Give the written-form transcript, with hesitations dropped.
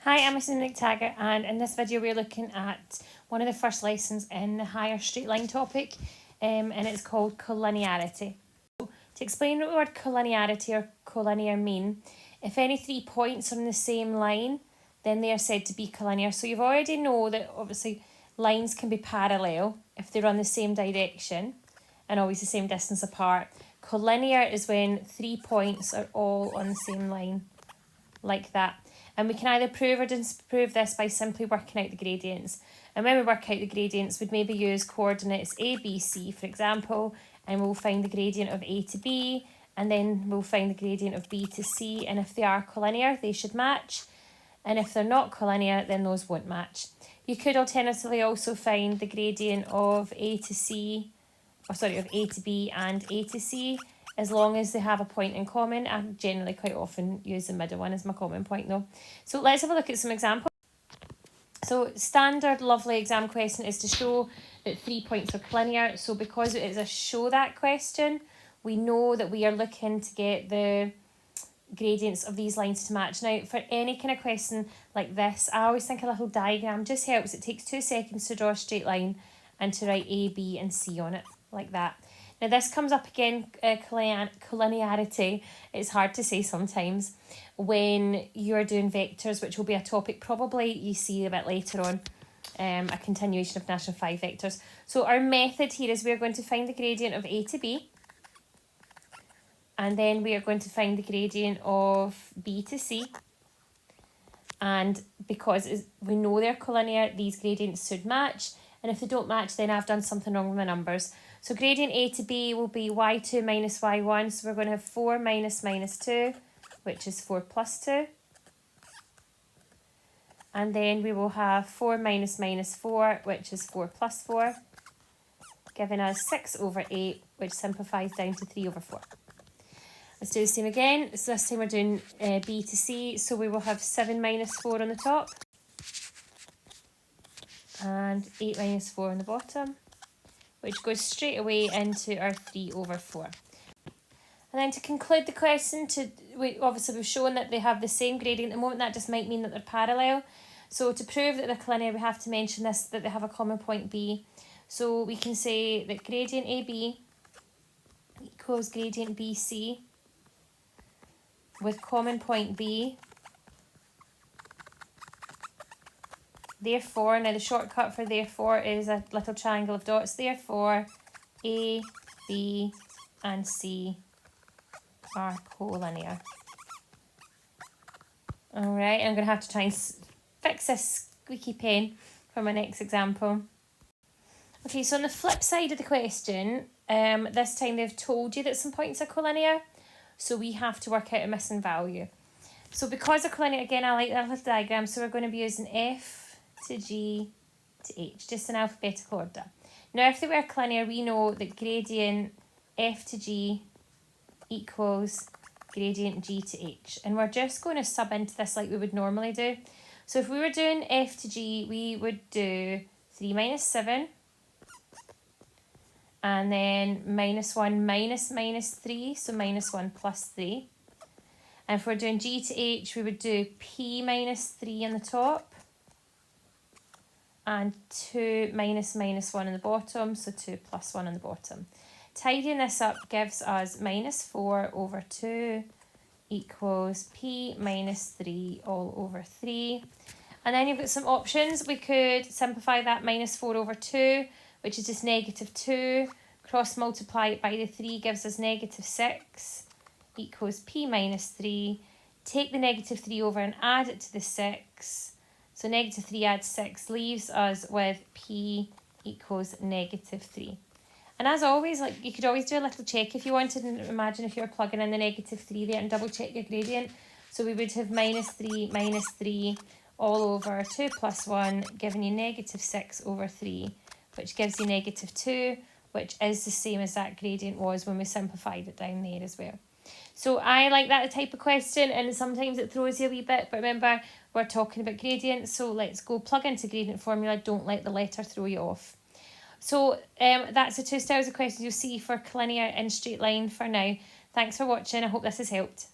Hi, I'm Miss Nick Taggart, and in this video we're looking at one of the first lessons in the higher straight line topic, and it's called collinearity. To explain what the word collinearity or collinear mean, if any 3 points are on the same line, then they are said to be collinear. So you've already know that obviously lines can be parallel if they're on the same direction and always the same distance apart. Collinear is when 3 points are all on the same line, like that. And we can either prove or disprove this by simply working out the gradients. And when we work out the gradients, we'd maybe use coordinates A, B, C, for example, and we'll find the gradient of A to B, and then we'll find the gradient of B to C, and if they are collinear, they should match. And if they're not collinear, then those won't match. You could alternatively also find the gradient of A to C, of A to B and A to C, as long as they have a point in common. I generally quite often use the middle one as my common point though. So let's have a look at some examples. So standard lovely exam question is to show that 3 points are collinear. So because it is a show that question, we know that we are looking to get the gradients of these lines to match. Now for any kind of question like this, I always think a little diagram just helps. It takes 2 seconds to draw a straight line and to write A, B and C on it, like that. Now this comes up again, collinearity, it's hard to say sometimes, when you're doing vectors, which will be a topic probably you see a bit later on, a continuation of National 5 vectors. So our method here is we're going to find the gradient of A to B, and then we are going to find the gradient of B to C, and because we know they're collinear, these gradients should match, and if they don't match, then I've done something wrong with my numbers. So gradient A to B will be y2 minus y1. So we're going to have 4 minus minus 2, which is 4 plus 2. And then we will have 4 minus minus 4, which is 4 plus 4, giving us 6 over 8, which simplifies down to 3 over 4. Let's do the same again. So this time we're doing B to C. So we will have 7 minus 4 on the top and 8 minus 4 on the bottom, which goes straight away into our 3 over 4. And then to conclude the question, we've shown that they have the same gradient at the moment. That just might mean that they're parallel. So to prove that they're collinear, we have to mention this, that they have a common point B. So we can say that gradient AB equals gradient BC with common point B. Therefore, now the shortcut for therefore is a little triangle of dots. Therefore, A, B and C are collinear. Alright, I'm going to have to try and fix this squeaky pen for my next example. Okay, so on the flip side of the question, this time they've told you that some points are collinear, so we have to work out a missing value. So because they're collinear, again, I like that little diagram, so we're going to be using F to G to H, just in alphabetical order. Now if they were collinear, we know that gradient F to G equals gradient G to H, and we're just going to sub into this like we would normally do. So if we were doing F to G, we would do 3 minus 7, and then minus 1 minus minus 3, so minus 1 plus 3. And if we're doing G to H, we would do P minus 3 on the top, and 2 minus minus 1 on the bottom, so 2 plus 1 on the bottom. Tidying this up gives us minus 4 over 2 equals P minus 3 all over 3. And then you've got some options. We could simplify that minus 4 over 2, which is just negative 2. Cross multiply it by the 3 gives us negative 6 equals P minus 3. Take the negative 3 over and add it to the 6. So negative 3 adds 6 leaves us with P equals negative 3. And as always, like you could always do a little check if you wanted, and imagine if you were plugging in the negative 3 there and double check your gradient. So we would have minus 3 all over 2 plus 1, giving you negative 6 over 3, which gives you negative 2, which is the same as that gradient was when we simplified it down there as well. So I like that type of question, and sometimes it throws you a wee bit, but remember we're talking about gradients, so let's go plug into gradient formula. Don't let the letter throw you off. So that's the 2 styles of questions you'll see for collinear and straight line for now. Thanks for watching. I hope this has helped.